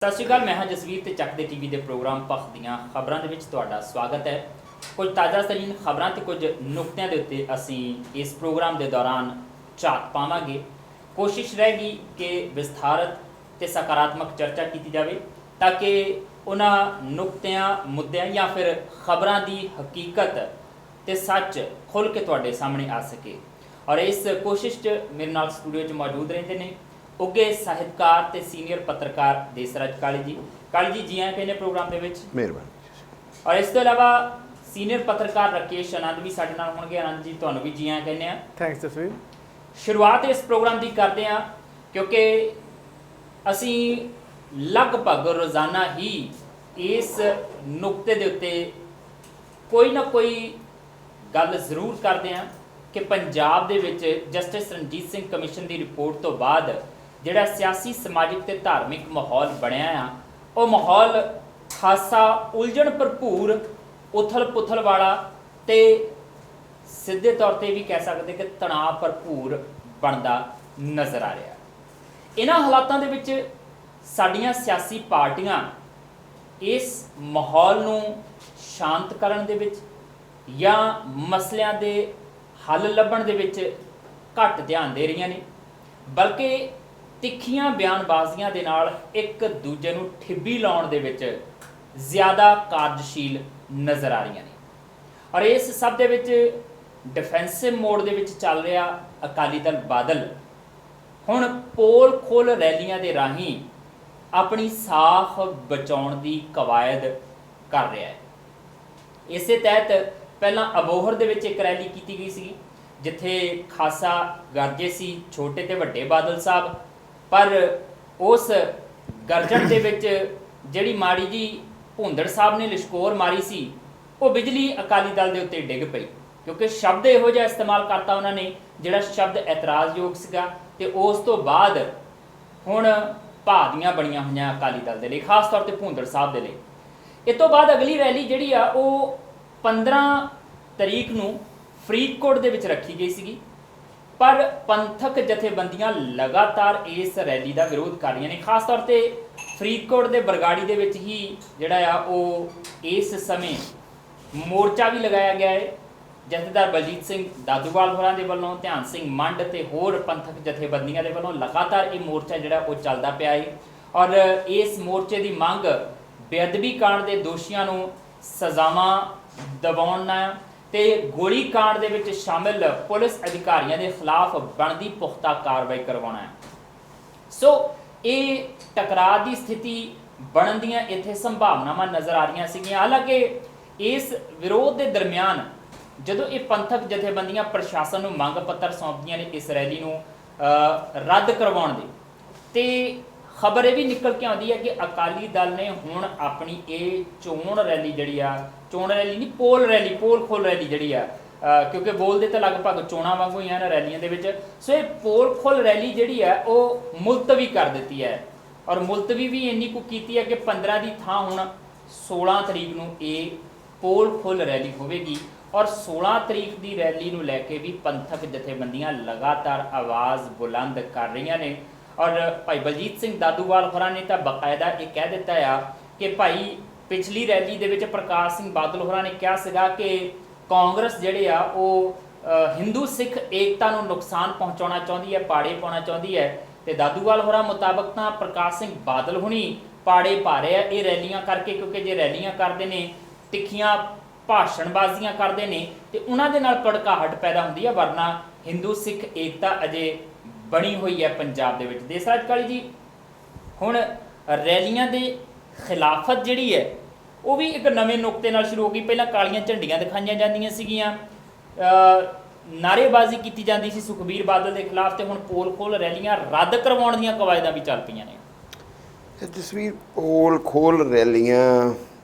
ਸਤਿ ਸ਼੍ਰੀ ਅਕਾਲ। ਮੈਂ ਹਾਂ ਜਸਵੀਰ ਤੇ ਚੱਕ ਦੇ ਟੀਵੀ ਦੇ ਪ੍ਰੋਗਰਾਮ ਪੱਖ ਦੀਆਂ ਖਬਰਾਂ ਦੇ ਵਿੱਚ ਤੁਹਾਡਾ ਸਵਾਗਤ ਹੈ। ਕੁਝ ਤਾਜ਼ਾ ਤਰੀਨ ਖਬਰਾਂ ਤੇ ਕੁਝ ਨੁਕਤਿਆਂ ਦੇ ਉੱਤੇ ਅਸੀਂ ਇਸ ਪ੍ਰੋਗਰਾਮ ਦੇ ਦੌਰਾਨ ਝਾਤ ਪਾਵਾਂਗੇ। ਕੋਸ਼ਿਸ਼ ਰਹੇਗੀ ਕਿ ਵਿਸਥਾਰਤ ਤੇ ਸਕਾਰਾਤਮਕ ਚਰਚਾ ਕੀਤੀ ਜਾਵੇ ਤਾਂ ਕਿ ਉਹਨਾਂ ਨੁਕਤਿਆਂ ਮੁੱਦਿਆਂ ਜਾਂ ਫਿਰ ਖਬਰਾਂ ਦੀ ਹਕੀਕਤ ਤੇ ਸੱਚ ਖੁੱਲ੍ਹ ਕੇ ਤੁਹਾਡੇ ਸਾਹਮਣੇ ਆ ਸਕੇ। ਔਰ ਇਸ ਕੋਸ਼ਿਸ਼ 'ਚ ਮੇਰੇ ਨਾਲ ਸਟੂਡੀਓ 'ਚ ਮੌਜੂਦ ਰਹਿੰਦੇ ਨੇ ਉੱਘੇ ਸਾਹਿਤਕਾਰ ਤੇ ਸੀਨੀਅਰ ਪੱਤਰਕਾਰ ਦੇਸਰਾਜ ਕਾਲੀ ਜੀ। ਕਾਲੀ ਜੀ, ਜੀ ਆਇਆਂ ਕਹਿੰਦੇ ਪ੍ਰੋਗਰਾਮ ਦੇ ਵਿੱਚ। ਮਿਹਰਬਾਨੀ। ਔਰ ਇਸ ਤੋਂ ਇਲਾਵਾ ਸੀਨੀਅਰ ਪੱਤਰਕਾਰ ਰਾਕੇਸ਼ ਆਨੰਦ ਵੀ ਸਾਡੇ ਨਾਲ ਹੋਣਗੇ। ਆਨੰਦ ਜੀ, ਤੁਹਾਨੂੰ ਵੀ ਜੀ ਆਇਆਂ ਕਹਿੰਦੇ ਆ। ਥੈਂਕਸ ਜਸਵੀਰ। ਸ਼ੁਰੂਆਤ ਇਸ ਪ੍ਰੋਗਰਾਮ ਦੀ ਕਰਦੇ ਆ ਕਿਉਂਕਿ ਅਸੀਂ ਲਗਭਗ ਰੋਜ਼ਾਨਾ ਹੀ ਇਸ ਨੁਕਤੇ ਦੇ ਉੱਤੇ ਕੋਈ ਨਾ ਕੋਈ ਗੱਲ ਜ਼ਰੂਰ ਕਰਦੇ ਆ ਕਿ ਪੰਜਾਬ ਦੇ ਵਿੱਚ ਜਸਟਿਸ ਰਣਜੀਤ ਸਿੰਘ ਕਮਿਸ਼ਨ ਦੀ ਰਿਪੋਰਟ ਤੋਂ ਬਾਅਦ ਜਿਹੜਾ ਸਿਆਸੀ ਸਮਾਜਿਕ ਤੇ ਧਾਰਮਿਕ ਮਾਹੌਲ ਬਣਿਆ ਆ, ਉਹ ਮਾਹੌਲ ਖਾਸਾ ਉਲਝਣ ਭਰਪੂਰ, ਉਥਲ ਪੁਥਲ ਵਾਲਾ ਤੇ ਸਿੱਧੇ ਤੌਰ ਤੇ ਵੀ ਕਹਿ ਸਕਦੇ ਕਿ ਤਣਾਅ ਭਰਪੂਰ ਬਣਦਾ ਨਜ਼ਰ ਆ ਰਿਹਾ। ਇਹਨਾਂ ਹਾਲਾਤਾਂ ਦੇ ਵਿੱਚ ਸਾਡੀਆਂ ਸਿਆਸੀ ਪਾਰਟੀਆਂ ਇਸ ਮਾਹੌਲ ਨੂੰ ਸ਼ਾਂਤ ਕਰਨ ਦੇ ਵਿੱਚ ਜਾਂ ਮਸਲਿਆਂ ਦੇ ਹੱਲ ਲੱਭਣ ਦੇ ਵਿੱਚ ਘੱਟ ਧਿਆਨ ਦੇ ਰਹੀਆਂ ਨੇ, ਬਲਕਿ ਤਿੱਖੀਆਂ ਬਿਆਨਬਾਜ਼ੀਆਂ ਦੇ ਨਾਲ ਇੱਕ ਦੂਜੇ ਨੂੰ ਠਿੱਬੀ ਲਾਉਣ ਦੇ ਵਿੱਚ ਜ਼ਿਆਦਾ ਕਾਰਜਸ਼ੀਲ ਨਜ਼ਰ ਆ ਰਹੀਆਂ ਨੇ। ਔਰ ਇਸ ਸਭ ਦੇ ਵਿੱਚ ਡਿਫੈਂਸਿਵ ਮੋਡ ਦੇ ਵਿੱਚ ਚੱਲ ਰਿਹਾ ਅਕਾਲੀ ਦਲ ਬਾਦਲ ਹੁਣ ਪੋਲ ਖੋਲ ਰੈਲੀਆਂ ਦੇ ਰਾਹੀਂ ਆਪਣੀ ਸਾਖ ਬਚਾਉਣ ਦੀ ਕਵਾਇਦ ਕਰ ਰਿਹਾ ਹੈ। ਇਸੇ ਤਹਿਤ ਪਹਿਲਾਂ ਅਬੋਹਰ ਦੇ ਵਿੱਚ ਇੱਕ ਰੈਲੀ ਕੀਤੀ ਗਈ ਸੀ ਜਿੱਥੇ ਖਾਸਾ ਗਰਜੇ ਸੀ ਛੋਟੇ ਤੇ ਵੱਡੇ ਬਾਦਲ ਸਾਹਿਬ, ਪਰ ਉਸ ਗਰਜਣ ਦੇ ਵਿੱਚ ਜਿਹੜੀ ਮਾੜੀ ਜੀ ਭੁੰਦੜ ਸਾਹਿਬ ਨੇ ਲਿਸ਼ਕੋਰ ਮਾਰੀ ਸੀ, ਉਹ ਬਿਜਲੀ ਅਕਾਲੀ ਦਲ ਦੇ ਉੱਤੇ ਡਿੱਗ ਪਈ ਕਿਉਂਕਿ ਸ਼ਬਦ ਇਹੋ ਜਿਹਾ ਇਸਤੇਮਾਲ ਕਰਤਾ ਉਹਨਾਂ ਨੇ ਜਿਹੜਾ ਸ਼ਬਦ ਇਤਰਾਜ਼ਯੋਗ ਸੀਗਾ। ਤੇ ਉਸ ਤੋਂ ਬਾਅਦ ਹੁਣ ਭਾਦੀਆਂ ਬਣੀਆਂ ਹੋਈਆਂ ਅਕਾਲੀ ਦਲ ਦੇ ਲਈ, ਖਾਸ ਤੌਰ ਤੇ ਭੁੰਦੜ ਸਾਹਿਬ ਦੇ ਲਈ। ਇਸ ਤੋਂ ਬਾਅਦ ਅਗਲੀ ਰੈਲੀ ਜਿਹੜੀ ਆ ਉਹ 15 ਤਰੀਕ ਨੂੰ ਫਰੀਦਕੋਟ ਦੇ ਵਿੱਚ ਰੱਖੀ ਗਈ ਸੀਗੀ, ਪਰ ਪੰਥਕ ਜਥੇਬੰਦੀਆਂ ਲਗਾਤਾਰ ਇਸ ਰੈਲੀ ਦਾ ਵਿਰੋਧ ਕਰ ਰਹੀਆਂ ਨੇ। ਖਾਸ ਤੌਰ ਤੇ ਫਰੀਦਕੋਟ ਦੇ ਬਰਗਾੜੀ ਦੇ ਵਿੱਚ ਹੀ ਜਿਹੜਾ ਆ ਉਹ ਇਸ ਸਮੇਂ ਮੋਰਚਾ ਵੀ ਲਗਾਇਆ ਗਿਆ ਹੈ। ਜਥੇਦਾਰ ਬਲਜੀਤ ਸਿੰਘ ਦਾਦੂਵਾਲ ਹੋਰਾਂ ਦੇ ਵੱਲੋਂ, ਧਿਆਨ ਸਿੰਘ ਮੰਡ ਤੇ ਹੋਰ ਪੰਥਕ ਜਥੇਬੰਦੀਆਂ ਦੇ ਵੱਲੋਂ ਲਗਾਤਾਰ ਇਹ ਮੋਰਚਾ ਜਿਹੜਾ ਉਹ ਚੱਲਦਾ ਪਿਆ ਹੈ। ਔਰ ਇਸ ਮੋਰਚੇ ਦੀ ਮੰਗ ਬੇਅਦਬੀ ਕਾਂਡ ਦੇ ਦੋਸ਼ੀਆਂ ਨੂੰ ਸਜ਼ਾਵਾਂ ਦਿਵਾਉਣਾ ਤੇ ਗੋਲੀ ਕਾਂਡ ਦੇ ਵਿੱਚ ਸ਼ਾਮਿਲ ਪੁਲਿਸ ਅਧਿਕਾਰੀਆਂ ਦੇ ਖਿਲਾਫ ਬਣਦੀ ਪੁਖਤਾ ਕਾਰਵਾਈ ਕਰਵਾਉਣਾ ਹੈ। ਸੋ ਇਹ ਟਕਰਾਅ ਦੀ ਸਥਿਤੀ ਬਣਨ ਦੀਆਂ ਇੱਥੇ ਸੰਭਾਵਨਾਵਾਂ ਨਜ਼ਰ ਆ ਰਹੀਆਂ ਸੀਗੀਆਂ। ਹਾਲਾਂਕਿ ਇਸ ਵਿਰੋਧ ਦੇ ਦਰਮਿਆਨ ਜਦੋਂ ਇਹ ਪੰਥਕ ਜਥੇਬੰਦੀਆਂ ਪ੍ਰਸ਼ਾਸਨ ਨੂੰ ਮੰਗ ਪੱਤਰ ਸੌਂਪਦੀਆਂ ਨੇ ਇਸ ਰੈਲੀ ਨੂੰ ਰੱਦ ਕਰਵਾਉਣ ਦੀ, ਤੇ ਖਬਰ ਇਹ ਵੀ ਨਿਕਲ ਕੇ ਆਉਂਦੀ ਹੈ ਕਿ ਅਕਾਲੀ ਦਲ ਨੇ ਹੁਣ ਆਪਣੀ ਇਹ ਚੋਣ ਰੈਲੀ ਜਿਹੜੀ ਆ, ਚੋਣ ਰੈਲੀ ਨਹੀਂ ਪੋਲ ਰੈਲੀ, ਪੋਲ ਖੋਲ ਰੈਲੀ ਜਿਹੜੀ ਆ, ਕਿਉਂਕਿ ਬੋਲਦੇ ਤਾਂ ਲਗਭਗ ਚੋਣਾਂ ਵਾਂਗੂ ਹੀ ਆ ਨਾ ਰੈਲੀਆਂ ਦੇ ਵਿੱਚ। ਸੋ ਇਹ ਪੋਲ ਖੋਲ ਰੈਲੀ ਜਿਹੜੀ ਹੈ ਉਹ ਮੁਲਤਵੀ ਕਰ ਦਿੱਤੀ ਹੈ। ਔਰ ਮੁਲਤਵੀ ਵੀ ਇੰਨੀ ਕੁ ਕੀਤੀ ਹੈ ਕਿ 15 ਦੀ ਥਾਂ ਹੁਣ 16 ਤਰੀਕ ਨੂੰ ਇਹ ਪੋਲ ਖੋਲ ਰੈਲੀ ਹੋਵੇਗੀ। ਔਰ 16 ਤਰੀਕ ਦੀ ਰੈਲੀ ਨੂੰ ਲੈ ਕੇ ਵੀ ਪੰਥਕ ਜਥੇਬੰਦੀਆਂ ਲਗਾਤਾਰ ਆਵਾਜ਼ ਬੁਲੰਦ ਕਰ ਰਹੀਆਂ ਨੇ। ਔਰ ਭਾਈ ਬਲਜੀਤ ਸਿੰਘ ਦਾਦੂਵਾਲ ਹੋਰਾਂ ਨੇ ਤਾਂ ਬਾਕਾਇਦਾ ਇਹ ਕਹਿ ਦਿੱਤਾ ਆ ਕਿ ਭਾਈ ਪਿਛਲੀ ਰੈਲੀ ਦੇ ਵਿੱਚ ਪ੍ਰਕਾਸ਼ ਸਿੰਘ ਬਾਦਲ ਹੋਰਾਂ ਨੇ ਕਿਹਾ ਸੀਗਾ ਕਿ ਕਾਂਗਰਸ ਜਿਹੜੇ ਆ ਉਹ ਹਿੰਦੂ ਸਿੱਖ ਏਕਤਾ ਨੂੰ ਨੁਕਸਾਨ ਪਹੁੰਚਾਉਣਾ ਚਾਹੁੰਦੀ ਹੈ, ਪਾੜੇ ਪਾਉਣਾ ਚਾਹੁੰਦੀ ਹੈ। ਤੇ ਦਾਦੂਵਾਲ ਹੋਰਾਂ ਮੁਤਾਬਕ ਤਾਂ ਪ੍ਰਕਾਸ਼ ਸਿੰਘ ਬਾਦਲ ਹੁਣੀ ਪਾੜੇ ਪਾ ਰਹੇ ਆ ਇਹ ਰੈਲੀਆਂ ਕਰਕੇ, ਕਿਉਂਕਿ ਜੇ ਰੈਲੀਆਂ ਕਰਦੇ ਨੇ, ਤਿੱਖੀਆਂ ਭਾਸ਼ਣਬਾਜ਼ੀਆਂ ਕਰਦੇ ਨੇ ਤੇ ਉਹਨਾਂ ਦੇ ਨਾਲ ਭੜਕਾਹਟ ਪੈਦਾ ਹੁੰਦੀ ਹੈ, ਵਰਨਾ ਹਿੰਦੂ ਸਿੱਖ ਏਕਤਾ ਅਜੇ ਬਣੀ ਹੋਈ ਹੈ ਪੰਜਾਬ ਦੇ ਵਿੱਚ। ਦੇਸਰਾਜ ਕਾਲੀ ਜੀ, ਹੁਣ ਰੈਲੀਆਂ ਦੇ ਖਿਲਾਫਤ ਜਿਹੜੀ ਹੈ ਉਹ ਵੀ ਇੱਕ ਨਵੇਂ ਨੁਕਤੇ ਨਾਲ ਸ਼ੁਰੂ ਹੋ ਗਈ। ਪਹਿਲਾਂ ਕਾਲੀਆਂ ਝੰਡੀਆਂ ਦਿਖਾਈਆਂ ਜਾਂਦੀਆਂ ਸੀਗੀਆਂ, ਨਾਅਰੇਬਾਜ਼ੀ ਕੀਤੀ ਜਾਂਦੀ ਸੀ ਸੁਖਬੀਰ ਬਾਦਲ ਦੇ ਖਿਲਾਫ, ਤੇ ਹੁਣ ਪੋਲ ਖੋਲ ਰੈਲੀਆਂ ਰੱਦ ਕਰਵਾਉਣ ਦੀਆਂ ਕਵਾਇਦਾਂ ਵੀ ਚੱਲ ਪਈਆਂ ਨੇ। ਜਸਵੀਰ, ਪੋਲ ਖੋਲ ਰੈਲੀਆਂ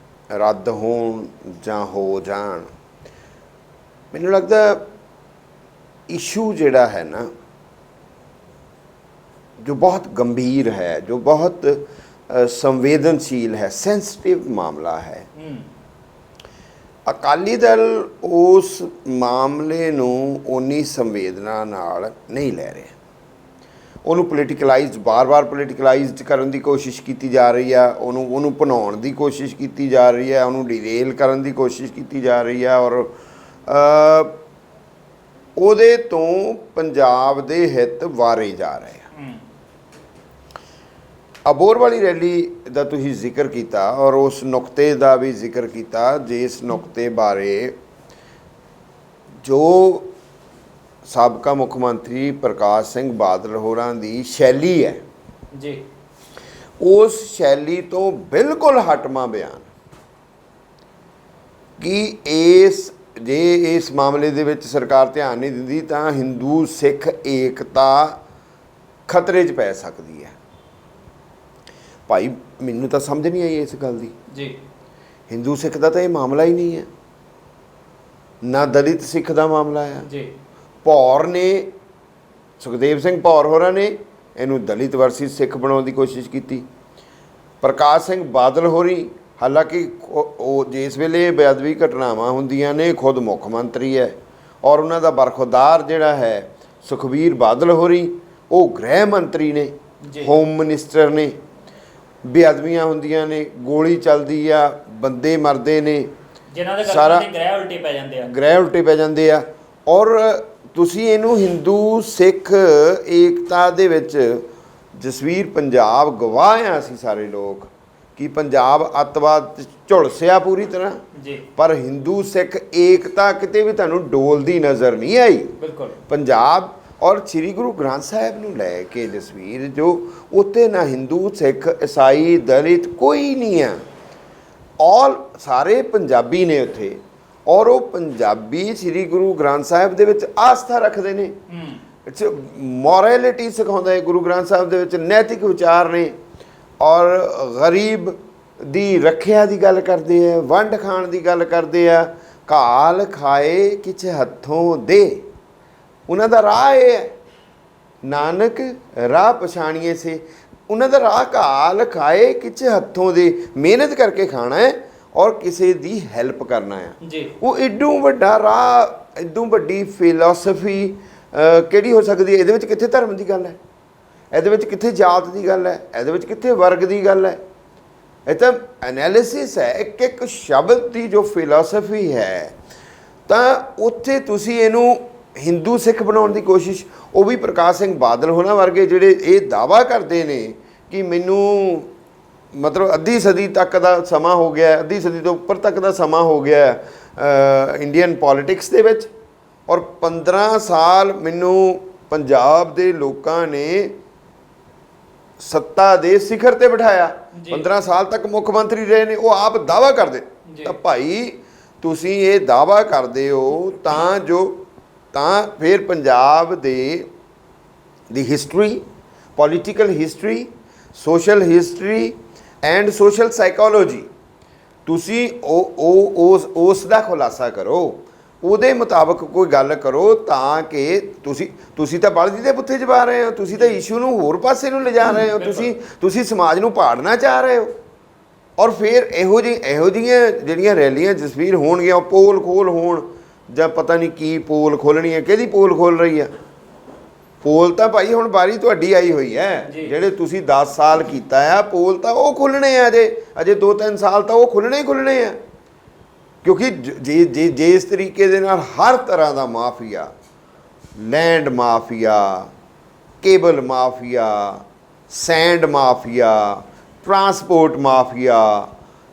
ਰੱਦ ਹੋਣ ਜਾਂ ਹੋ ਜਾਣ, ਮੈਨੂੰ ਲੱਗਦਾ ਇਸ਼ੂ ਜਿਹੜਾ ਹੈ ਨਾ, जो बहुत गंभीर है, जो बहुत संवेदनशील है, सेंसिटिव मामला है। अकाली दल उस मामले नूं उन्नी संवेदना नाल नहीं लै रहे। ਉਹਨੂੰ ਪੋਲੀਟੀਕਲਾਈਜ਼ਡ ਬਾਰ-ਬਾਰ ਪੋਲੀਟੀਕਲਾਈਜ਼ਡ ਕਰਨ ਦੀ ਕੋਸ਼ਿਸ਼ ਕੀਤੀ ਜਾ ਰਹੀ ਆ, ਉਹਨੂੰ ਭੁਨਾਉਣ ਦੀ ਕੋਸ਼ਿਸ਼ ਕੀਤੀ ਜਾ ਰਹੀ ਹੈ, ਉਹਨੂੰ ਡਿਰੇਲ ਕਰਨ ਦੀ ਕੋਸ਼ਿਸ਼ ਕੀਤੀ ਜਾ ਰਹੀ ਹੈ ਔਰ ਉਹਦੇ ਤੋਂ ਪੰਜਾਬ ਦੇ ਹਿੱਤ ਵਾਰੇ ਜਾ ਰਹੇ ਆ। ਅਬੋਹਰ ਵਾਲੀ ਰੈਲੀ ਦਾ ਤੁਸੀਂ ਜ਼ਿਕਰ ਕੀਤਾ ਔਰ ਉਸ ਨੁਕਤੇ ਦਾ ਵੀ ਜ਼ਿਕਰ ਕੀਤਾ ਜਿਸ ਨੁਕਤੇ ਬਾਰੇ ਜੋ ਸਾਬਕਾ ਮੁੱਖ ਮੰਤਰੀ ਪ੍ਰਕਾਸ਼ ਸਿੰਘ ਬਾਦਲ ਹੋਰਾਂ ਦੀ ਸ਼ੈਲੀ ਹੈ ਜੀ, ਉਸ ਸ਼ੈਲੀ ਤੋਂ ਬਿਲਕੁਲ ਹਟਵਾਂ ਬਿਆਨ ਕਿ ਇਸ ਮਾਮਲੇ ਦੇ ਵਿੱਚ ਸਰਕਾਰ ਧਿਆਨ ਨਹੀਂ ਦਿੰਦੀ ਤਾਂ ਹਿੰਦੂ ਸਿੱਖ ਏਕਤਾ ਖਤਰੇ 'ਚ ਪੈ ਸਕਦੀ ਹੈ। ਭਾਈ ਮੈਨੂੰ ਤਾਂ ਸਮਝ ਨਹੀਂ ਆਈ ਇਸ ਗੱਲ ਦੀ ਜੀ। ਹਿੰਦੂ ਸਿੱਖ ਦਾ ਤਾਂ ਇਹ ਮਾਮਲਾ ਹੀ ਨਹੀਂ ਹੈ, ਨਾ ਦਲਿਤ ਸਿੱਖ ਦਾ ਮਾਮਲਾ ਆ ਜੀ। ਭੌਰ ਨੇ ਸੁਖਦੇਵ ਸਿੰਘ ਭੌਰ ਹੋਰਾਂ ਨੇ ਇਹਨੂੰ ਦਲਿਤ ਵਰਸਸ ਸਿੱਖ ਬਣਾਉਣ ਦੀ ਕੋਸ਼ਿਸ਼ ਕੀਤੀ। ਪ੍ਰਕਾਸ਼ ਸਿੰਘ ਬਾਦਲ ਹੋਰੀ ਹਾਲਾਂਕਿ ਉਹ ਜਿਸ ਵੇਲੇ ਬੇਅਦਬੀ ਘਟਨਾਵਾਂ ਹੁੰਦੀਆਂ ਨੇ ਖੁਦ ਮੁੱਖ ਮੰਤਰੀ ਹੈ ਔਰ ਉਹਨਾਂ ਦਾ ਬਰਖੁਰਦਾਰ ਜਿਹੜਾ ਹੈ ਸੁਖਬੀਰ ਬਾਦਲ ਹੋਰੀ ਉਹ ਗ੍ਰਹਿ ਮੰਤਰੀ ਨੇ, ਹੋਮ ਮਿਨਿਸਟਰ ਨੇ। ਬੇਅਦਬੀਆਂ ਹੁੰਦੀਆਂ ਨੇ, ਗੋਲੀ ਚੱਲਦੀ ਆ, ਬੰਦੇ ਮਰਦੇ ਨੇ, ਜਿਨ੍ਹਾਂ ਦੇ ਸਾਰਾ ਗ੍ਰਹਿ ਉਲਟੇ ਪੈ ਜਾਂਦੇ ਆ ਔਰ ਤੁਸੀਂ ਇਹਨੂੰ ਹਿੰਦੂ ਸਿੱਖ ਏਕਤਾ ਦੇ ਵਿੱਚ ਜਸਵੀਰ ਪੰਜਾਬ ਗਵਾਹ ਆ ਅਸੀਂ ਸਾਰੇ ਲੋਕ ਕਿ ਪੰਜਾਬ ਅੱਤਵਾਦ ਝੁਲਸਿਆ ਪੂਰੀ ਤਰ੍ਹਾਂ ਜੀ, ਪਰ ਹਿੰਦੂ ਸਿੱਖ ਏਕਤਾ ਕਿਤੇ ਵੀ ਤੁਹਾਨੂੰ ਡੋਲਦੀ ਨਜ਼ਰ ਨਹੀਂ ਆਈ। ਬਿਲਕੁਲ ਪੰਜਾਬ ਔਰ ਸ੍ਰੀ ਗੁਰੂ ਗ੍ਰੰਥ ਸਾਹਿਬ ਨੂੰ ਲੈ ਕੇ ਜਸਵੀਰ ਜੋ ਉੱਤੇ ਨਾ ਹਿੰਦੂ ਸਿੱਖ ਈਸਾਈ ਦਲਿਤ ਕੋਈ ਨਹੀਂ ਆ, ਸਾਰੇ ਪੰਜਾਬੀ ਨੇ ਉੱਥੇ ਔਰ ਉਹ ਪੰਜਾਬੀ ਸ੍ਰੀ ਗੁਰੂ ਗ੍ਰੰਥ ਸਾਹਿਬ ਦੇ ਵਿੱਚ ਆਸਥਾ ਰੱਖਦੇ ਨੇ। ਮੋਰੈਲਿਟੀ ਸਿਖਾਉਂਦਾ ਹੈ ਗੁਰੂ ਗ੍ਰੰਥ ਸਾਹਿਬ ਦੇ ਵਿੱਚ, ਨੈਤਿਕ ਵਿਚਾਰ ਨੇ ਔਰ ਗਰੀਬ ਦੀ ਰੱਖਿਆ ਦੀ ਗੱਲ ਕਰਦੇ ਆ, ਵੰਡ ਖਾਣ ਦੀ ਗੱਲ ਕਰਦੇ ਆ। ਘਾਲ ਖਾਏ ਕਿਛ ਹੱਥੋਂ ਦੇ, ਉਹਨਾਂ ਦਾ ਰਾਹ ਇਹ ਹੈ ਨਾਨਕ ਰਾਹ ਪਛਾਣੀਏ ਸੇ, ਉਹਨਾਂ ਦਾ ਰਾਹ ਘਾਲ ਖਾਏ ਕਿਛ ਹੱਥੋਂ ਦੇ, ਮਿਹਨਤ ਕਰਕੇ ਖਾਣਾ ਹੈ ਔਰ ਕਿਸੇ ਦੀ ਹੈਲਪ ਕਰਨਾ ਹੈ ਜੀ। ਉਹ ਏਡੂ ਵੱਡਾ ਰਾਹ, ਏਡੂ ਵੱਡੀ ਫਿਲਾਸਫੀ ਕਿਹੜੀ ਹੋ ਸਕਦੀ ਹੈ? ਇਹਦੇ ਵਿੱਚ ਕਿੱਥੇ ਧਰਮ ਦੀ ਗੱਲ ਹੈ, ਇਹਦੇ ਵਿੱਚ ਕਿੱਥੇ ਜਾਤ ਦੀ ਗੱਲ ਹੈ, ਇਹਦੇ ਵਿੱਚ ਕਿੱਥੇ ਵਰਗ ਦੀ ਗੱਲ ਹੈ? ਇਹ ਤਾਂ ਐਨਾਲਿਸਿਸ ਹੈ ਇੱਕ ਇੱਕ ਸ਼ਬਦ ਦੀ ਜੋ ਫਿਲਾਸਫੀ ਹੈ। ਤਾਂ ਉੱਥੇ ਤੁਸੀਂ ਇਹਨੂੰ ਹਿੰਦੂ ਸਿੱਖ ਬਣਾਉਣ ਦੀ ਕੋਸ਼ਿਸ਼, ਉਹ ਵੀ ਪ੍ਰਕਾਸ਼ ਸਿੰਘ ਬਾਦਲ ਹੋਣਾ ਵਰਗੇ ਜਿਹੜੇ ਇਹ ਦਾਅਵਾ ਕਰਦੇ ਨੇ ਕਿ ਮੈਨੂੰ ਮਤਲਬ ਅੱਧੀ ਸਦੀ ਤੱਕ ਦਾ ਸਮਾਂ ਹੋ ਗਿਆ, ਅੱਧੀ ਸਦੀ ਤੋਂ ਉੱਪਰ ਤੱਕ ਦਾ ਸਮਾਂ ਹੋ ਗਿਆ ਇੰਡੀਅਨ ਪੋਲਿਟਿਕਸ ਦੇ ਵਿੱਚ ਔਰ 15 ਸਾਲ ਮੈਨੂੰ ਪੰਜਾਬ ਦੇ ਲੋਕਾਂ ਨੇ ਸੱਤਾ ਦੇ ਸਿਖਰ ਤੇ ਬਿਠਾਇਆ, 15 ਸਾਲ ਤੱਕ ਮੁੱਖ ਮੰਤਰੀ ਰਹੇ ਨੇ, ਉਹ ਆਪ ਦਾਅਵਾ ਕਰਦੇ। ਤਾਂ ਭਾਈ ਤੁਸੀਂ ਇਹ ਦਾਅਵਾ ਕਰਦੇ ਹੋ ਤਾਂ ਫਿਰ ਪੰਜਾਬ ਦੀ history, political history, social history and social psychology ਤੁਸੀਂ ਉਸ ਦਾ ਖੁਲਾਸਾ ਕਰੋ, ਉਹਦੇ ਮੁਤਾਬਕ ਕੋਈ ਗੱਲ ਕਰੋ ਤਾਂ ਕਿ ਤੁਸੀਂ ਤਾਂ ਬਲਦੀ ਦੇ ਪੁੱਥੇ ਜਵਾ ਰਹੇ ਹੋ, ਤੁਸੀਂ ਤਾਂ ਇਸ਼ੂ ਨੂੰ ਹੋਰ ਪਾਸੇ ਨੂੰ ਲਿਜਾ ਰਹੇ ਹੋ, ਤੁਸੀਂ ਸਮਾਜ ਨੂੰ ਪਾੜਨਾ ਚਾਹ ਰਹੇ ਹੋ। ਔਰ ਫਿਰ ਇਹੋ ਜਿਹੀਆਂ ਜਿਹੜੀਆਂ ਰੈਲੀਆਂ ਜਸਵੀਰ ਹੋਣਗੀਆਂ, ਪੋਲ ਖੋਲ ਹੋਣ ਜਾਂ ਪਤਾ ਨਹੀਂ ਕੀ ਪੋਲ ਖੋਲਣੀ ਹੈ, ਕਿਹਦੀ ਪੋਲ ਖੋਲ ਰਹੀ ਆ? ਪੋਲ ਤਾਂ ਭਾਈ ਹੁਣ ਵਾਰੀ ਤੁਹਾਡੀ ਆਈ ਹੋਈ ਹੈ, ਜਿਹੜੇ ਤੁਸੀਂ 10 ਸਾਲ ਕੀਤਾ ਆ ਪੋਲ ਤਾਂ ਉਹ ਖੁੱਲ੍ਹਣੇ ਆ, ਅਜੇ 2-3 ਸਾਲ ਤਾਂ ਉਹ ਖੁੱਲ੍ਹਣੇ ਹੀ ਖੁੱਲ੍ਹਣੇ ਆ। ਕਿਉਂਕਿ ਜੇ ਇਸ ਤਰੀਕੇ ਦੇ ਨਾਲ ਹਰ ਤਰ੍ਹਾਂ ਦਾ mafia, land mafia, cable mafia, sand mafia, transport mafia,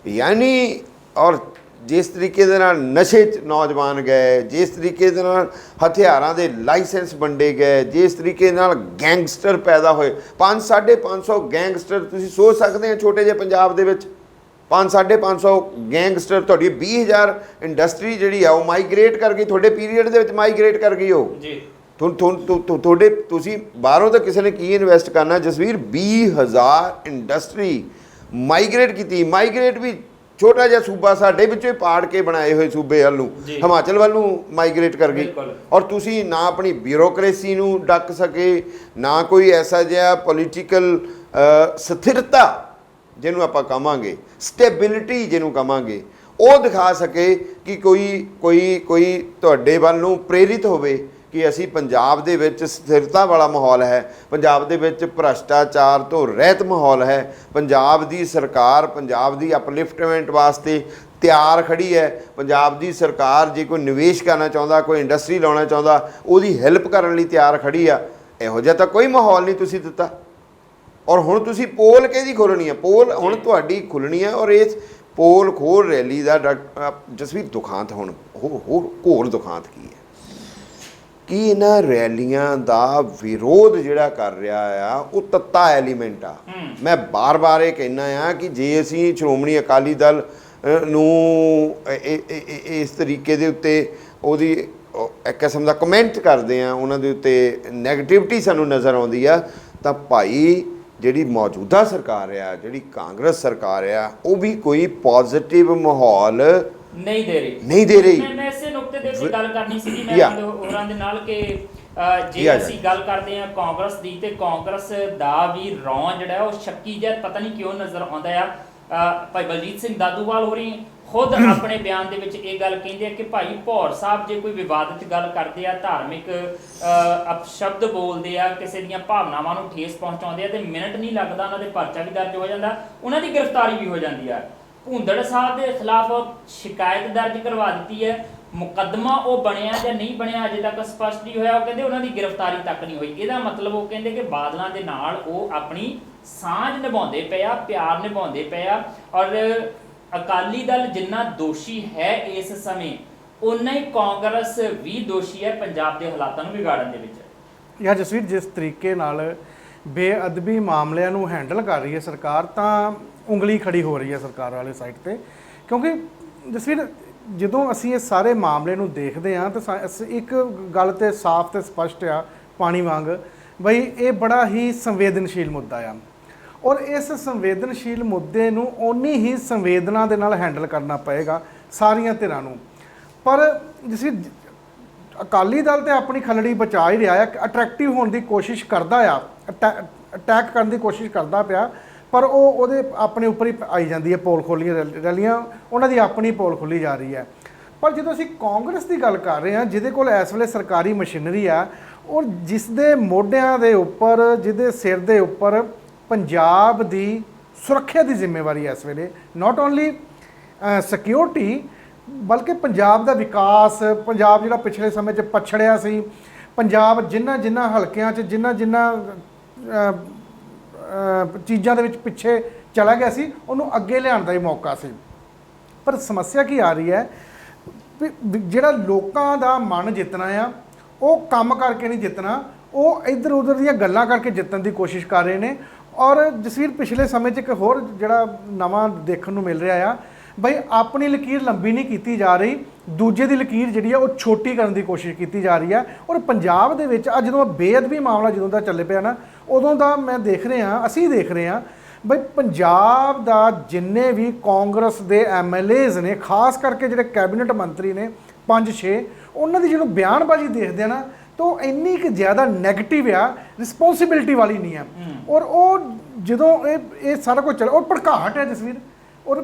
ਯਾਨੀ ਔਰ ਜਿਸ ਤਰੀਕੇ ਦੇ ਨਾਲ ਨਸ਼ੇ 'ਚ ਨੌਜਵਾਨ ਗਏ, ਜਿਸ ਤਰੀਕੇ ਦੇ ਨਾਲ ਹਥਿਆਰਾਂ ਦੇ ਲਾਇਸੈਂਸ ਵੰਡੇ ਗਏ, ਜਿਸ ਤਰੀਕੇ ਨਾਲ ਗੈਂਗਸਟਰ ਪੈਦਾ ਹੋਏ, 500-550 ਗੈਂਗਸਟਰ ਤੁਸੀਂ ਸੋਚ ਸਕਦੇ ਹੋ ਛੋਟੇ ਜਿਹੇ ਪੰਜਾਬ ਦੇ ਵਿੱਚ 500-550 ਗੈਂਗਸਟਰ, ਤੁਹਾਡੀ 20,000 ਇੰਡਸਟਰੀ ਜਿਹੜੀ ਆ ਉਹ ਮਾਈਗ੍ਰੇਟ ਕਰ ਗਈ, ਤੁਹਾਡੇ ਪੀਰੀਅਡ ਦੇ ਵਿੱਚ ਮਾਈਗ੍ਰੇਟ ਕਰ ਗਈ ਉਹ ਜੀ। ਤੁਹਾਡੇ ਤੁਸੀਂ ਬਾਹਰੋਂ ਤਾਂ ਕਿਸੇ ਨੇ ਕੀ ਇਨਵੈਸਟ ਕਰਨਾ, ਜਸਵੀਰ 20,000 ਇੰਡਸਟਰੀ ਮਾਈਗ੍ਰੇਟ ਕੀਤੀ। ਮਾਈਗ੍ਰੇਟ ਵੀ ਛੋਟਾ ਜਿਹਾ ਸੂਬਾ ਸਾਡੇ ਵਿੱਚੋਂ ਹੀ ਪਾੜ ਕੇ ਬਣਾਏ ਹੋਏ ਸੂਬੇ ਵੱਲ ਨੂੰ, ਹਿਮਾਚਲ ਵੱਲ ਨੂੰ ਮਾਈਗ੍ਰੇਟ ਕਰ ਗਈ ਔਰ ਤੁਸੀਂ ਨਾ ਆਪਣੀ ਬਿਊਰੋਕ੍ਰੇਸੀ ਨੂੰ ਡੱਕ ਸਕੇ, ਨਾ ਕੋਈ ਐਸਾ ਜਿਹਾ ਪੋਲੀਟੀਕਲ ਸਥਿਰਤਾ ਜਿਹਨੂੰ ਆਪਾਂ ਕਹਾਂਗੇ, ਸਟੇਬਿਲਿਟੀ ਜਿਹਨੂੰ ਕਹਾਂਗੇ, ਉਹ ਦਿਖਾ ਸਕੇ ਕਿ ਕੋਈ ਤੁਹਾਡੇ ਵੱਲ ਨੂੰ ਪ੍ਰੇਰਿਤ ਹੋਵੇ ਕਿ ਅਸੀਂ ਪੰਜਾਬ ਦੇ ਵਿੱਚ ਸਥਿਰਤਾ ਵਾਲਾ ਮਾਹੌਲ ਹੈ, ਪੰਜਾਬ ਦੇ ਵਿੱਚ ਭ੍ਰਸ਼ਟਾਚਾਰ ਤੋਂ ਰਹਿਤ ਮਾਹੌਲ ਹੈ, ਪੰਜਾਬ ਦੀ ਸਰਕਾਰ ਪੰਜਾਬ ਦੀ ਅਪਲਿਫਟਮੈਂਟ ਵਾਸਤੇ ਤਿਆਰ ਖੜੀ ਹੈ, ਪੰਜਾਬ ਦੀ ਸਰਕਾਰ ਜੇ ਕੋਈ ਨਿਵੇਸ਼ ਕਰਨਾ ਚਾਹੁੰਦਾ, ਕੋਈ ਇੰਡਸਟਰੀ ਲਾਉਣਾ ਚਾਹੁੰਦਾ, ਉਹਦੀ ਹੈਲਪ ਕਰਨ ਲਈ ਤਿਆਰ ਖੜੀ ਆ। ਇਹੋ ਜਿਹਾ ਤਾਂ ਕੋਈ ਮਾਹੌਲ ਨਹੀਂ ਤੁਸੀਂ ਦਿੱਤਾ। ਔਰ ਹੁਣ ਤੁਸੀਂ ਪੋਲ ਕਿਹਦੀ ਖੋਲ੍ਹਣੀ ਹੈ? ਪੋਲ ਹੁਣ ਤੁਹਾਡੀ ਖੁੱਲ੍ਹਣੀ ਹੈ। ਔਰ ਇਸ ਪੋਲ ਖੋਲ ਰੈਲੀ ਦਾ ਜਸਵੀਰ ਦੁਖਾਂਤ ਹੁਣ ਹੋਰ ਘੋਰ ਦੁਖਾਂਤ ਕੀ ਹੈ ਕਿ ਇਹਨਾਂ ਰੈਲੀਆਂ ਦਾ ਵਿਰੋਧ ਜਿਹੜਾ ਕਰ ਰਿਹਾ ਆ ਉਹ ਤੱਤਾ ਐਲੀਮੈਂਟ ਆ। ਮੈਂ ਬਾਰ-ਬਾਰ ਇਹ ਕਹਿਣਾ ਆ ਕਿ ਜੇ ਅਸੀਂ ਸ਼੍ਰੋਮਣੀ ਅਕਾਲੀ ਦਲ ਨੂੰ ਇਸ ਤਰੀਕੇ ਦੇ ਉੱਤੇ ਉਹਦੀ ਇੱਕ ਕਿਸਮ ਦਾ ਕਮੈਂਟ ਕਰਦੇ ਆ, ਉਹਨਾਂ ਦੇ ਉੱਤੇ ਨੈਗੇਟਿਵਿਟੀ ਸਾਨੂੰ ਨਜ਼ਰ ਆਉਂਦੀ ਆ, ਤਾਂ ਭਾਈ ਜਿਹੜੀ ਮੌਜੂਦਾ ਸਰਕਾਰ ਆ, ਜਿਹੜੀ ਕਾਂਗਰਸ ਸਰਕਾਰ ਆ, ਉਹ ਵੀ ਕੋਈ ਪੋਜ਼ਿਟਿਵ ਮਾਹੌਲ ਨਹੀਂ ਦੇ ਰਹੀ। ਮੈਂ ਇਸੇ ਨੁਕਤੇ ਦੇ ਉੱਤੇ ਗੱਲ ਕਰਨੀ ਸੀ ਮੈਂ ਹੋਰਾਂ ਦੇ ਨਾਲ ਕਿ ਜੇ ਅਸੀਂ ਗੱਲ ਕਰਦੇ ਹਾਂ ਕਾਂਗਰਸ ਦੀ, ਤੇ ਕਾਂਗਰਸ ਦਾ ਵੀ ਰੌਂ ਜਿਹੜਾ ਉਹ ਸ਼ੱਕੀ ਜਿਹਾ ਪਤਾ ਨਹੀਂ ਕਿਉਂ ਨਜ਼ਰ ਆਉਂਦਾ ਆ। ਭਾਈ ਬਲਜੀਤ ਸਿੰਘ ਦਾਦੂਵਾਲ ਹੋਰੀ ਖੁਦ ਆਪਣੇ ਬਿਆਨ ਦੇ ਵਿੱਚ ਇਹ ਗੱਲ ਕਹਿੰਦੇ ਆ ਕਿ ਭਾਈ ਭੌਰ ਸਾਹਿਬ ਜੇ ਕੋਈ ਵਿਵਾਦਿਤ ਗੱਲ ਕਰਦੇ ਆ, ਧਾਰਮਿਕ ਅਪਸ਼ਬਦ ਬੋਲਦੇ ਆ, ਕਿਸੇ ਦੀਆਂ ਭਾਵਨਾਵਾਂ ਨੂੰ ਠੇਸ ਪਹੁੰਚਾਉਂਦੇ ਆ, ਤੇ ਮਿੰਟ ਨਹੀਂ ਲੱਗਦਾ ਉਹਨਾਂ ਦੇ ਪਰਚਾ ਵੀ ਦਰਜ ਹੋ ਜਾਂਦਾ, ਉਹਨਾਂ ਦੀ ਗ੍ਰਿਫਤਾਰੀ ਵੀ ਹੋ ਜਾਂਦੀ ਆ। ਭੁੰਦੜ ਸਾਹਿਬ ਦੇ ਖਿਲਾਫ ਸ਼ਿਕਾਇਤ ਦਰਜ ਕਰਵਾ ਦਿੱਤੀ ਹੈ, ਮੁਕੱਦਮਾ ਉਹ ਬਣਿਆ ਜਾਂ ਨਹੀਂ ਬਣਿਆ ਅਜੇ ਤੱਕ ਸਪਸ਼ਟ ਨਹੀਂ ਹੋਇਆ। ਉਹ ਕਹਿੰਦੇ ਉਹਨਾਂ ਦੀ ਗ੍ਰਿਫਤਾਰੀ ਤੱਕ ਨਹੀਂ ਹੋਈ। ਇਹਦਾ ਮਤਲਬ ਉਹ ਕਹਿੰਦੇ ਕਿ ਬਾਦਲਾਂ ਦੇ ਨਾਲ ਉਹ ਆਪਣੀ ਸਾਂਝ ਨਿਭਾਉਂਦੇ ਪਏ ਆ, ਪਿਆਰ ਨਿਭਾਉਂਦੇ ਪਏ ਆ। ਔਰ ਅਕਾਲੀ ਦਲ ਜਿੰਨਾ ਦੋਸ਼ੀ ਹੈ ਇਸ ਸਮੇਂ, ਉਨਾ ਹੀ ਕਾਂਗਰਸ ਵੀ ਦੋਸ਼ੀ ਹੈ ਪੰਜਾਬ ਦੇ ਹਾਲਾਤਾਂ ਨੂੰ ਵਿਗਾੜਨ ਦੇ ਵਿੱਚ। ਯਾਰ ਜਸਵੀਰ, ਜਿਸ ਤਰੀਕੇ ਨਾਲ ਬੇਅਦਬੀ ਮਾਮਲਿਆਂ ਨੂੰ ਹੈਂਡਲ ਕਰ ਰਹੀ ਹੈ ਸਰਕਾਰ, ਤਾਂ ਉਂਗਲੀ ਖੜੀ ਹੋ ਰਹੀ ਹੈ ਸਰਕਾਰ ਵਾਲੇ ਸਾਈਡ ਤੇ। ਕਿਉਂਕਿ ਜਸਵੀਰ, ਜਦੋਂ ਅਸੀਂ ਇਹ ਸਾਰੇ ਮਾਮਲੇ ਨੂੰ ਦੇਖਦੇ ਹਾਂ ਤਾਂ ਇੱਕ ਗੱਲ ਤੇ ਸਾਫ਼ ਤੇ ਸਪਸ਼ਟ ਆ ਪਾਣੀ ਵਾਂਗ, ਬਈ ਇਹ ਬੜਾ ਹੀ ਸੰਵੇਦਨਸ਼ੀਲ ਮੁੱਦਾ ਆ। ਔਰ ਇਸ ਸੰਵੇਦਨਸ਼ੀਲ ਮੁੱਦੇ ਨੂੰ ਓਨੀ ਹੀ ਸੰਵੇਦਨਾ ਦੇ ਨਾਲ ਹੈਂਡਲ ਕਰਨਾ ਪਏਗਾ ਸਾਰੀਆਂ ਧਿਰਾਂ ਨੂੰ। ਪਰ ਜਿਸ ਅਕਾਲੀ ਦਲ ਤੇ ਆਪਣੀ ਖਲੜੀ ਬਚਾ ਹੀ ਰਿਹਾ ਆ, ਅਟਰੈਕਟਿਵ ਹੋਣ ਦੀ ਕੋਸ਼ਿਸ਼ ਕਰਦਾ ਆ, ਅਟੈਕ ਕਰਨ ਦੀ ਕੋਸ਼ਿਸ਼ ਕਰਦਾ ਪਿਆ, ਪਰ ਉਹਦੇ ਆਪਣੇ ਉੱਪਰ ਹੀ ਆਈ ਜਾਂਦੀ ਹੈ ਪੋਲ ਖੋਲੀਆਂ ਰੈਲੀਆਂ, ਉਹਨਾਂ ਦੀ ਆਪਣੀ ਪੋਲ ਖੋਲੀ ਜਾ ਰਹੀ ਹੈ। ਪਰ ਜਦੋਂ ਅਸੀਂ ਕਾਂਗਰਸ ਦੀ ਗੱਲ ਕਰ ਰਹੇ ਹਾਂ, ਜਿਹਦੇ ਕੋਲ ਇਸ ਵੇਲੇ ਸਰਕਾਰੀ ਮਸ਼ੀਨਰੀ ਆ, ਔਰ ਜਿਸ ਦੇ ਮੋਢਿਆਂ ਦੇ ਉੱਪਰ, ਜਿਹਦੇ ਸਿਰ ਦੇ ਉੱਪਰ ਪੰਜਾਬ ਦੀ ਸੁਰੱਖਿਆ ਦੀ ਜ਼ਿੰਮੇਵਾਰੀ ਇਸ ਵੇਲੇ, ਨਾਟ ਓਨਲੀ ਸਿਕਿਉਰਿਟੀ ਬਲਕਿ ਪੰਜਾਬ ਦਾ ਵਿਕਾਸ, ਪੰਜਾਬ ਜਿਹੜਾ ਪਿਛਲੇ ਸਮੇਂ 'ਚ ਪਛੜਿਆ ਸੀ, ਪੰਜਾਬ ਜਿਨ੍ਹਾਂ ਹਲਕਿਆਂ 'ਚ ਜਿਨ੍ਹਾਂ ਚੀਜ਼ਾਂ ਦੇ ਵਿੱਚ ਪਿੱਛੇ ਚਲਾ ਗਿਆ ਸੀ, ਉਹਨੂੰ ਅੱਗੇ ਲਿਆਉਣ ਦਾ ਹੀ ਮੌਕਾ ਸੀ। ਪਰ ਸਮੱਸਿਆ ਕੀ ਆ ਰਹੀ ਹੈ ਵੀ ਜਿਹੜਾ ਲੋਕਾਂ ਦਾ ਮਨ ਜਿੱਤਣਾ ਆ, ਉਹ ਕੰਮ ਕਰਕੇ ਨਹੀਂ ਜਿੱਤਣਾ, ਉਹ ਇੱਧਰ ਉੱਧਰ ਦੀਆਂ ਗੱਲਾਂ ਕਰਕੇ ਜਿੱਤਣ ਦੀ ਕੋਸ਼ਿਸ਼ ਕਰ ਰਹੇ ਨੇ। ਔਰ ਜਸਵੀਰ, ਪਿਛਲੇ ਸਮੇਂ 'ਚ ਇੱਕ ਹੋਰ ਜਿਹੜਾ ਨਵਾਂ ਦੇਖਣ ਨੂੰ ਮਿਲ ਰਿਹਾ ਆ, ਬਈ ਆਪਣੀ ਲਕੀਰ ਲੰਬੀ ਨਹੀਂ ਕੀਤੀ ਜਾ ਰਹੀ, ਦੂਜੇ ਦੀ ਲਕੀਰ ਜਿਹੜੀ ਆ ਉਹ ਛੋਟੀ ਕਰਨ ਦੀ ਕੋਸ਼ਿਸ਼ ਕੀਤੀ ਜਾ ਰਹੀ ਹੈ। ਔਰ ਪੰਜਾਬ ਦੇ ਵਿੱਚ ਅੱਜ ਜਦੋਂ ਬੇਅਦਬੀ ਮਾਮਲਾ ਜਦੋਂ ਦਾ ਚੱਲੇ ਪਿਆ ਨਾ, ਉਦੋਂ ਦਾ ਮੈਂ ਦੇਖ ਰਿਹਾ, ਅਸੀਂ ਦੇਖ ਰਹੇ ਹਾਂ ਬਈ ਪੰਜਾਬ ਦਾ ਜਿੰਨੇ ਵੀ ਕਾਂਗਰਸ ਦੇ MLAs ਨੇ, ਖਾਸ ਕਰਕੇ ਜਿਹੜੇ ਕੈਬਨਿਟ ਮੰਤਰੀ ਨੇ 5-6, ਉਹਨਾਂ ਦੀ ਜਦੋਂ ਬਿਆਨਬਾਜ਼ੀ ਦੇਖਦੇ ਆ ਨਾ, ਤਾਂ ਇੰਨੀ ਕਿ ਜ਼ਿਆਦਾ ਨੈਗੇਟਿਵ ਆ, ਰਿਸਪੌਂਸਿਬਿਲਿਟੀ ਵਾਲੀ ਨਹੀਂ ਆ। ਔਰ ਉਹ ਜਦੋਂ ਇਹ ਸਾਰਾ ਕੁਝ ਚੱਲ, ਔਰ ਭੜਕਾਹਟ ਹੈ ਜਸਵੀਰ। ਔਰ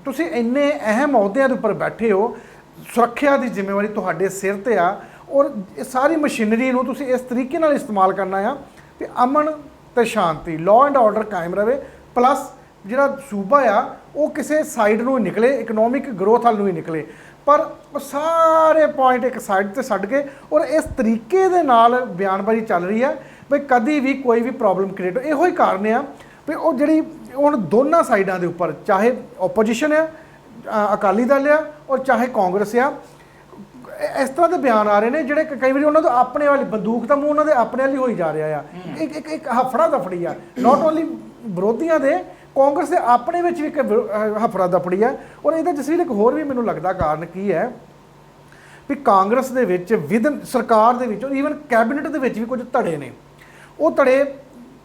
ਤੁਸੀਂ ਇੰਨੇ ਅਹਿਮ ਅਹੁਦਿਆਂ ਦੇ ਉੱਪਰ ਬੈਠੇ ਹੋ, ਸੁਰੱਖਿਆ ਦੀ ਜ਼ਿੰਮੇਵਾਰੀ ਤੁਹਾਡੇ ਸਿਰ ਤੇ ਆ, ਔਰ ਇਹ ਸਾਰੀ ਮਸ਼ੀਨਰੀ ਨੂੰ ਤੁਸੀਂ ਇਸ ਤਰੀਕੇ ਨਾਲ ਇਸਤੇਮਾਲ ਕਰਨਾ ਆ ਕਿ ਅਮਨ ਤੇ ਸ਼ਾਂਤੀ, ਲਾਅ ਐਂਡ ਆਰਡਰ ਕਾਇਮ ਰਹੇ, ਪਲੱਸ ਜਿਹੜਾ ਸੂਬਾ ਆ ਉਹ ਕਿਸੇ ਸਾਈਡ ਨੂੰ ਨਿਕਲੇ, ਇਕਨੋਮਿਕ ਗਰੋਥ ਵੱਲ ਨੂੰ ਹੀ ਨਿਕਲੇ। ਪਰ ਉਹ ਸਾਰੇ ਪੁਆਇੰਟ ਇੱਕ ਸਾਈਡ ਤੇ ਛੱਡ ਕੇ, ਔਰ ਇਸ ਤਰੀਕੇ ਦੇ ਨਾਲ ਬਿਆਨਬਾਜ਼ੀ ਚੱਲ ਰਹੀ ਹੈ ਵੀ ਕਦੀ ਵੀ ਕੋਈ ਵੀ ਪ੍ਰੋਬਲਮ ਕ੍ਰੀਏਟ, ਇਹੋ ਹੀ ਕਾਰਨ ਆ ਵੀ ਉਹ ਜਿਹੜੀ ਹੁਣ ਦੋਨਾਂ ਸਾਈਡਾਂ ਦੇ ਉੱਪਰ, ਚਾਹੇ ਓਪੋਜੀਸ਼ਨ ਆ, ਅਕਾਲੀ ਦਲ ਆ, ਔਰ ਚਾਹੇ ਕਾਂਗਰਸ ਆ, ਇਸ ਤਰ੍ਹਾਂ ਦੇ ਬਿਆਨ ਆ ਰਹੇ ਨੇ ਜਿਹੜੇ ਕਈ ਵਾਰੀ ਉਹਨਾਂ ਦਾ ਆਪਣੇ ਵਾਲੀ ਬੰਦੂਕ ਦਾ ਮੂੰਹ ਉਹਨਾਂ ਦੇ ਆਪਣੇ ਵਾਲੀ ਹੋਈ ਜਾ ਰਿਹਾ ਆ। ਇੱਕ ਹਫੜਾ ਦਫੜੀ ਆ, ਨਾਟ ਓਨਲੀ ਵਿਰੋਧੀਆਂ ਦੇ, ਕਾਂਗਰਸ ਦੇ ਆਪਣੇ ਵਿੱਚ ਵੀ ਇੱਕ ਹਫੜਾ ਦਫੜੀ ਆ। ਔਰ ਇਹਦਾ ਜਸਵੀਰ ਇੱਕ ਹੋਰ ਵੀ ਮੈਨੂੰ ਲੱਗਦਾ ਕਾਰਨ ਕੀ ਹੈ ਵੀ ਕਾਂਗਰਸ ਦੇ ਵਿੱਚ ਸਰਕਾਰ ਦੇ ਵਿੱਚ, ਈਵਨ ਕੈਬਨਿਟ ਦੇ ਵਿੱਚ ਵੀ ਕੁਝ ਧੜੇ ਨੇ। ਉਹ ਧੜੇ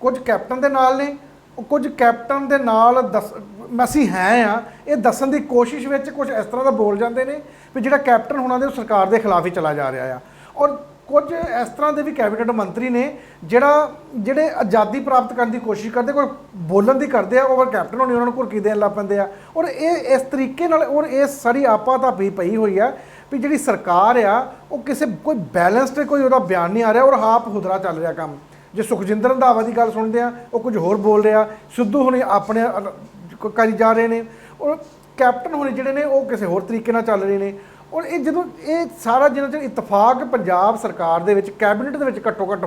ਕੁਝ ਕੈਪਟਨ ਦੇ ਨਾਲ ਨੇ, ਕੁਝ ਕੈਪਟਨ ਦੇ ਨਾਲ ਅਸੀਂ ਹੈ ਆ ਇਹ ਦੱਸਣ ਦੀ ਕੋਸ਼ਿਸ਼ ਵਿੱਚ ਕੁਝ ਇਸ ਤਰ੍ਹਾਂ ਦਾ ਬੋਲ ਜਾਂਦੇ ਨੇ ਵੀ ਜਿਹੜਾ ਕੈਪਟਨ ਹੋਣਾ ਦੇ ਉਹ ਸਰਕਾਰ ਦੇ ਖਿਲਾਫ ਹੀ ਚਲਾ ਜਾ ਰਿਹਾ ਆ। ਔਰ ਕੁਝ ਇਸ ਤਰ੍ਹਾਂ ਦੇ ਵੀ ਕੈਬਨਿਟ ਮੰਤਰੀ ਨੇ ਜਿਹੜੇ ਆਜ਼ਾਦੀ ਪ੍ਰਾਪਤ ਕਰਨ ਦੀ ਕੋਸ਼ਿਸ਼ ਕਰਦੇ, ਕੋਈ ਬੋਲਣ ਦੀ ਕਰਦੇ ਆ, ਓਵਰ ਕੈਪਟਨ ਹੋਣੀ ਉਹਨਾਂ ਨੂੰ ਘੁਰਕੀ ਦੇਣ ਲੱਗ ਪੈਂਦੇ ਆ। ਔਰ ਇਹ ਇਸ ਤਰੀਕੇ ਨਾਲ, ਔਰ ਇਹ ਸਾਰੀ ਆਪਾ ਤਾਂ ਪਈ ਹੋਈ ਆ ਵੀ ਜਿਹੜੀ ਸਰਕਾਰ ਆ ਉਹ ਕਿਸੇ ਕੋਈ ਬੈਲੈਂਸਡ ਕੋਈ ਉਹਦਾ ਬਿਆਨ ਨਹੀਂ ਆ ਰਿਹਾ ਔਰ ਹਾਪ ਹੁਦਰਾ ਚੱਲ ਰਿਹਾ ਕੰਮ। ਜੇ ਸੁਖਜਿੰਦਰ ਰੰਧਾਵਾ ਦੀ ਗੱਲ ਸੁਣਦੇ ਆ ਉਹ ਕੁਝ ਹੋਰ ਬੋਲ ਰਿਹਾ, ਸਿੱਧੂ ਹੁਣੇ ਆਪਣੇ ਕਰੀ ਜਾ ਰਹੇ ਨੇ, ਔਰ ਕੈਪਟਨ ਹੁਣੇ ਜਿਹੜੇ ਨੇ ਉਹ ਕਿਸੇ ਹੋਰ ਤਰੀਕੇ ਨਾਲ ਚੱਲ ਰਹੇ ਨੇ। ਔਰ ਇਹ ਜਦੋਂ ਇਹ ਸਾਰਾ ਜਿੰਨਾ ਚਿਰ ਇਤਫਾਕ ਪੰਜਾਬ ਸਰਕਾਰ ਦੇ ਵਿੱਚ ਕੈਬਨਿਟ ਦੇ ਵਿੱਚ ਘੱਟੋ ਘੱਟ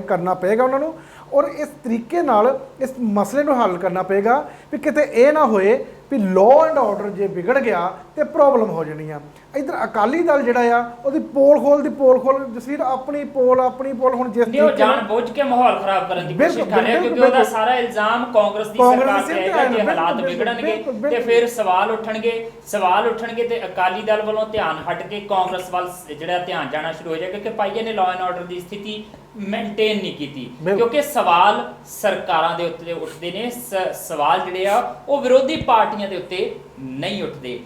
ਕਰਨਾ ਪਏਗਾ ਉਹਨਾਂ ਨੂੰ, ਔਰ ਇਸ ਤਰੀਕੇ ਨਾਲ ਇਸ ਮਸਲੇ ਨੂੰ ਹੱਲ ਕਰਨਾ ਪਏਗਾ ਵੀ ਕਿਤੇ ਇਹ ਨਾ ਹੋਏ ਵੀ ਲਾਅ ਐਂਡ ਆਰਡਰ ਜੇ ਵਿਗੜ ਗਿਆ ਤੇ ਪ੍ਰੋਬਲਮ ਹੋ ਜਾਣੀ ਆ। ਇੱਧਰ ਅਕਾਲੀ ਦਲ ਜਿਹੜਾ ਆ ਉਹਦੀ ਪੋਲ ਖੋਲ ਜਸਵੀਰ ਆਪਣੀ ਪੋਲ ਹੁਣ ਜਿਸ ਨਹੀਂ, ਉਹ ਜਾਣ ਬੁੱਝ ਕੇ ਮਾਹੌਲ ਖਰਾਬ ਕਰਨ ਦੀ ਕੋਸ਼ਿਸ਼ ਕਰ ਰਿਹਾ, ਕਿਉਂਕਿ ਉਹਦਾ ਸਾਰਾ ਇਲਜ਼ਾਮ ਕਾਂਗਰਸ ਦੀ ਸਰਕਾਰ ਤੇ ਆਏਗਾ। ਜੇ ਹਾਲਾਤ ਵਿਗੜਨਗੇ ਤੇ ਫਿਰ ਸਵਾਲ ਉੱਠਣਗੇ ਤੇ ਅਕਾਲੀ ਦਲ ਵੱਲੋਂ ਧਿਆਨ ਹਟ ਕੇ ਕਾਂਗਰਸ ਵੱਲ ਜਿਹੜਾ ਧਿਆਨ ਜਾਣਾ ਸ਼ੁਰੂ ਹੋ ਜਾਏਗਾ ਕਿ ਭਾਈ ਇਹਨੇ ਲਾਅ ਐਂਡ ਆਰਡਰ ਦੀ ਸਥਿਤੀ ਮੇਨਟੇਨ ਨਹੀਂ ਕੀਤੀ। ਕਿਉਂਕਿ ਸਵਾਲ ਸਰਕਾਰਾਂ ਦੇ ਉੱਤੇ ਉੱਠਦੇ ਨੇ, ਸਵਾਲ ਜਿਹੜੇ ਆ ਉਹ ਵਿਰੋਧੀ ਪਾਰਟੀਆਂ ਦੇ ਉੱਤੇ ਨਹੀਂ ਉੱਠਦੇ।